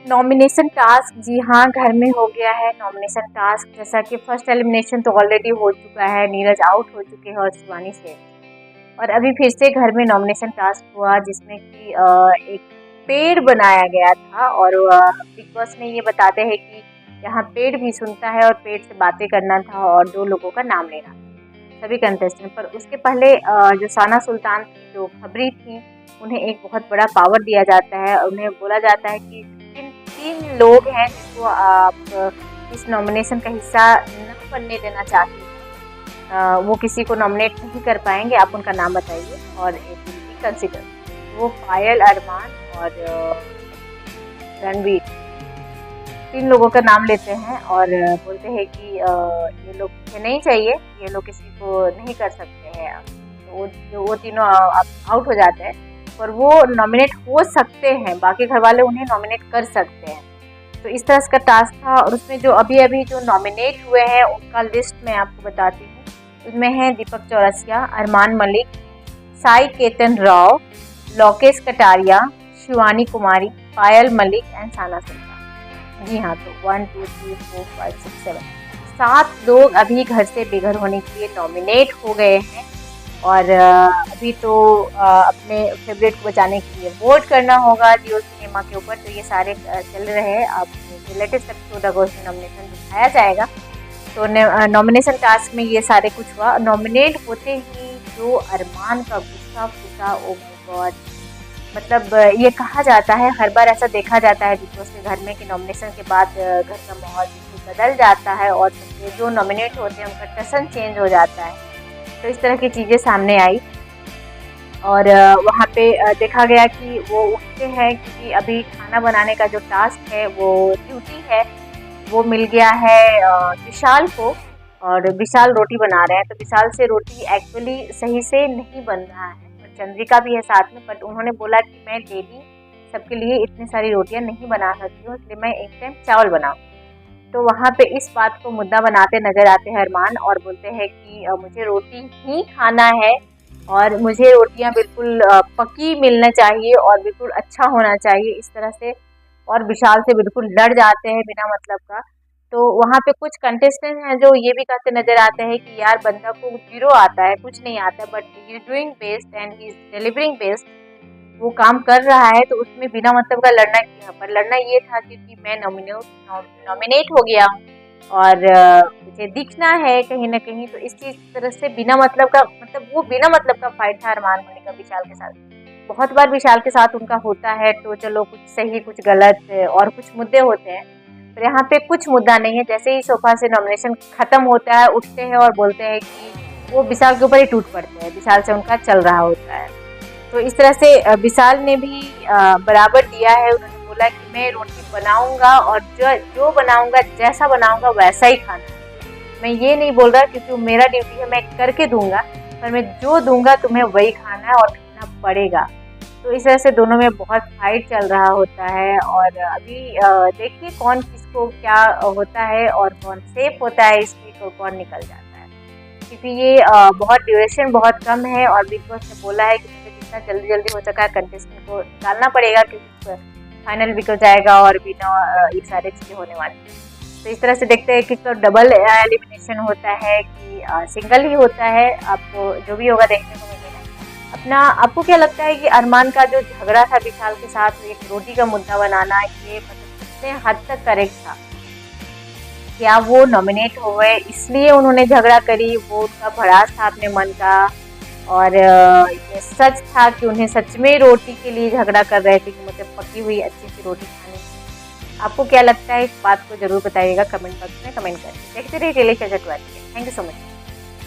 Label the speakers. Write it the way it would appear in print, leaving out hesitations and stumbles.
Speaker 1: Nomination task, जी हाँ, घर में हो गया है नॉमिनेशन टास्क। जैसा कि फर्स्ट एलिमिनेशन तो ऑलरेडी हो चुका है, नीरज आउट हो चुके हैं और शिवानी से, और अभी फिर से घर में नॉमिनेशन टास्क हुआ जिसमें कि एक पेड़ बनाया गया था। और बिग बॉस में ये बताते हैं कि यहाँ पेड़ भी सुनता है और पेड़ से बातें करना था और 2 लोगों का नाम लेना था सभी कंटेस्टेंट। पर उसके पहले जो साना सुल्तान की जो खबरी थी, उन्हें एक बहुत बड़ा पावर दिया जाता है। उन्हें बोला जाता है कि जिन 3 लोग हैं जिसको आप इस नॉमिनेशन का हिस्सा न बनने देना चाहते हैं, वो किसी को नॉमिनेट नहीं कर पाएंगे। आप उनका नाम बताइए और एक विल कंसिडर। वो पायल, अरमान और रणवीर, 3 लोगों का नाम लेते हैं और बोलते हैं कि ये लोग मुझे नहीं चाहिए, ये लोग किसी को नहीं कर सकते हैं। तो वो तीनों आउट हो जाते हैं, पर वो नॉमिनेट हो सकते हैं, बाकी घर वाले उन्हें नॉमिनेट कर सकते हैं। तो इस तरह का टास्क था। और उसमें जो अभी जो नॉमिनेट हुए हैं उनका लिस्ट मैं आपको बताती हूँ। उसमें हैं दीपक चौरसिया, अरमान मलिक, साई केतन राव, लोकेश कटारिया, शिवानी कुमारी, पायल मलिक एंड साना सुल्तान। जी हाँ, तो 1 2 3 4 5 6 7 7 लोग अभी घर से बेघर होने के लिए नॉमिनेट हो गए हैं। और अभी तो अपने फेवरेट को बचाने के लिए वोट करना होगा जियो सिनेमा के ऊपर। तो ये सारे चल रहे हैं। अब लेटेस्ट एपिसोड अगस्त में नॉमिनेशन दिखाया जाएगा। तो नॉमिनेशन टास्क में ये सारे कुछ हुआ। नॉमिनेट होते ही जो अरमान का गुस्सा फूटा, ओ माय गॉड, मतलब ये कहा जाता है, हर बार ऐसा देखा जाता है बिग बॉस के घर में कि नॉमिनेशन के बाद घर का माहौल बदल जाता है और जो नॉमिनेट होते हैं उनका टसन चेंज हो जाता है। तो इस तरह की चीज़ें सामने आई और वहाँ पे देखा गया कि वो उठते हैं क्योंकि अभी खाना बनाने का जो टास्क है, वो ड्यूटी है, वो मिल गया है विशाल को। और विशाल रोटी बना रहे हैं, तो विशाल से रोटी एक्चुअली सही से नहीं बन रहा है। और चंद्रिका भी है साथ में, बट उन्होंने बोला कि मैं डेली सबके लिए इतनी सारी रोटियां नहीं बना सकती हूँ, इसलिए मैं एक टाइम चावल बनाऊँ। तो वहाँ पे इस बात को मुद्दा बनाते नजर आते हैं अरमान और बोलते हैं कि मुझे रोटी ही खाना है और मुझे रोटियां बिल्कुल पकी मिलना चाहिए और बिल्कुल अच्छा होना चाहिए, इस तरह से। और विशाल से बिल्कुल लड़ जाते हैं बिना मतलब का। तो वहाँ पे कुछ कंटेस्टेंट हैं जो ये भी कहते नजर आते हैं कि यार बंदा को 0 आता है, कुछ नहीं आता, but he is doing best and he is delivering best, वो काम कर रहा है। तो उसमें बिना मतलब का लड़ना क्यों? पर लड़ना ये था क्योंकि मैं नॉमिनेट हो गया हूँ और मुझे दिखना है कहीं ना कहीं। तो इस चीज तरह से बिना मतलब का, मतलब वो बिना मतलब का फाइट था अरमान मलिक का विशाल के साथ। बहुत बार विशाल के साथ उनका होता है, तो चलो कुछ सही कुछ गलत और कुछ मुद्दे होते हैं, पर यहाँ पे कुछ मुद्दा नहीं है। जैसे ही सोफा से नॉमिनेशन खत्म होता है, उठते हैं और बोलते हैं कि वो विशाल के ऊपर ही टूट पड़ते हैं, विशाल से उनका चल रहा होता है। तो इस तरह से विशाल ने भी बराबर दिया है। उन्होंने बोला कि मैं रोटी बनाऊंगा और जो बनाऊंगा, जैसा बनाऊंगा वैसा ही खाना। मैं ये नहीं बोल रहा क्योंकि मेरा ड्यूटी है, मैं करके दूंगा, पर मैं जो दूंगा तुम्हें वही खाना है और खाना पड़ेगा। तो इस तरह से दोनों में बहुत फाइट चल रहा होता है। और अभी देखिए कौन किसको क्या होता है और कौन सेफ होता है इस वीक और कौन निकल जाता है, क्योंकि ये बहुत ड्यूरेशन बहुत कम है। और बिग बॉस ने बोला है कि जितना जल्दी हो सका कंटेस्टेंट को निकालना पड़ेगा क्योंकि फाइनल वीक हो जाएगा और बिना ये सारी चीज़ें होने वाली। तो इस तरह से देखते हैं कि तो डबल एलिमिनेशन होता है कि सिंगल ही होता है। आपको जो भी होगा देखने को मिलेगा। आपको क्या लगता है कि अरमान का जो झगड़ा था विशाल के साथ, एक रोटी का मुद्दा बनाना, ये मतलब कितने हद तक करेक्ट था? क्या वो नॉमिनेट हो गए इसलिए उन्होंने झगड़ा करी, वो उनका भड़ास था अपने मन का, और ये सच था कि उन्हें सच में रोटी के लिए झगड़ा कर रहे थे कि मुझे पकी हुई अच्छी सी रोटी खानी है? आपको क्या लगता है, इस बात को जरूर बताइएगा कमेंट बॉक्स में कमेंट करके। देखते रहिए डेली चर्चा। Thank you so much.